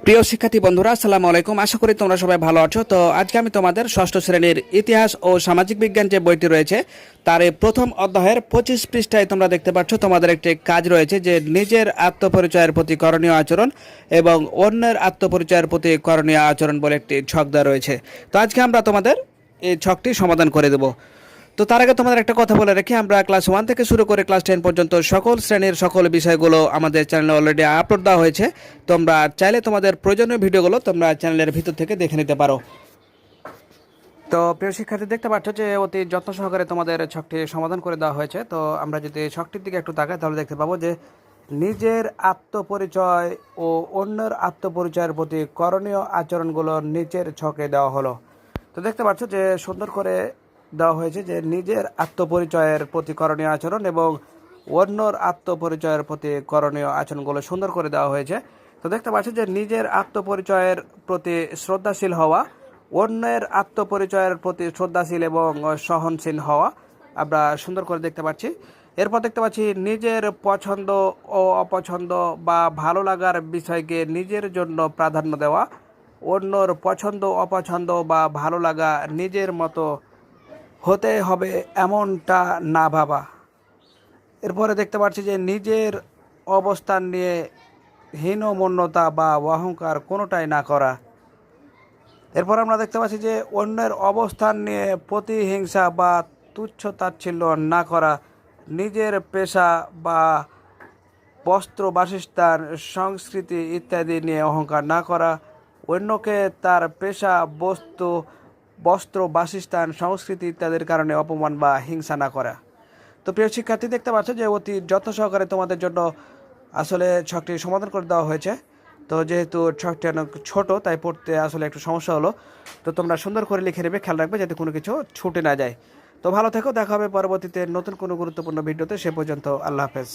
প্রিয় শিক্ষার্থী বন্ধুরা, আসসালামু আলাইকুম। আশা করি তোমরা সবাই ভালো আছো। তো আজকে আমি তোমাদের ষষ্ঠ শ্রেণীর ইতিহাস ও সামাজিক বিজ্ঞান যে বইটি রয়েছে তার এই প্রথম অধ্যায়ের 25 পৃষ্ঠায় তোমরা দেখতে পাচ্ছ তোমাদের একটি কাজ রয়েছে যে নিজের আত্মপরিচয়ের প্রতি করণীয় আচরণ এবং অন্যের আত্মপরিচয়ের প্রতি করণীয় আচরণ বলে একটি ছক দেওয়া রয়েছে। তো আজকে আমরা তোমাদের এই ছকটি সমাধান করে দেব। তো তার আগে তোমাদের একটা কথা বলে রাখি, আমরা ক্লাস 1 থেকে শুরু করে ক্লাস 10 পর্যন্ত সকল শ্রেণীর সকল বিষয়গুলো আমাদের চ্যানেলে অলরেডি আপলোড দেওয়া হয়েছে। তোমরা চাইলে তোমাদের প্রয়োজনীয় ভিডিওগুলো তোমরা চ্যানেলের ভিতর থেকে দেখে নিতে পারো। তো প্রিয় শিক্ষার্থী, দেখতে পাচ্ছ যে অতি যত্ন সহকারে তোমাদের ছকটি সমাধান করে দেওয়া হয়েছে। তো আমরা যদি ছকটির দিকে একটু তাকাই তাহলে দেখতে পাবো যে নিজের আত্মপরিচয় ও অন্যের আত্মপরিচয়ের প্রতি করণীয় আচরণগুলো নিচের ছকে দেওয়া হলো। তো দেখতে পাচ্ছ যে সুন্দর করে দেওয়া হয়েছে যে নিজের আত্মপরিচয়ের প্রতি করণীয় আচরণ এবং অন্যর আত্মপরিচয়ের প্রতি করণীয় আচরণগুলো সুন্দর করে দেওয়া হয়েছে। তো দেখতে পাচ্ছি যে নিজের আত্মপরিচয়ের প্রতি শ্রদ্ধাশীল হওয়া, অন্যের আত্মপরিচয়ের প্রতি শ্রদ্ধাশীল এবং সহনশীল হওয়া আমরা সুন্দর করে দেখতে পাচ্ছি। এরপর দেখতে পাচ্ছি নিজের পছন্দ ও অপছন্দ বা ভালো লাগার বিষয়কে নিজের জন্য প্রাধান্য দেওয়া, অন্যর পছন্দ অপছন্দ বা ভালো লাগা নিজের মতো হতে হবে এমনটা না ভাবা। এরপরে দেখতে পাচ্ছি যে নিজের অবস্থান নিয়ে হীনমন্যতা বা অহংকার কোনোটাই না করা। এরপর আমরা দেখতে পাচ্ছি যে অন্যের অবস্থান নিয়ে প্রতিহিংসা বা তুচ্ছ তাচ্ছিল্য না করা, নিজের পেশা বা বস্ত্র বাসস্থান সংস্কৃতি ইত্যাদি নিয়ে অহংকার না করা, অন্যকে তার পেশা বস্ত্র বাসস্থান সংস্কৃতি ইত্যাদির কারণে অপমান বা হিংসা না করা। তো প্রিয় শিক্ষার্থী, দেখতে পাচ্ছ যে অতি যত্ন সহকারে তোমাদের জন্য আসলে ছকটি সমাধান করে দেওয়া হয়েছে। তো যেহেতু ছকটি অনেক ছোটো তাই পড়তে আসলে একটু সমস্যা হলো। তো তোমরা সুন্দর করে লিখে নেবে, খেয়াল রাখবে যাতে কোনো কিছু ছুটে না যায়। তো ভালো থেকো, দেখা হবে পরবর্তীতে নতুন কোনো গুরুত্বপূর্ণ ভিডিওতে। সে পর্যন্ত আল্লাহ হাফেজ।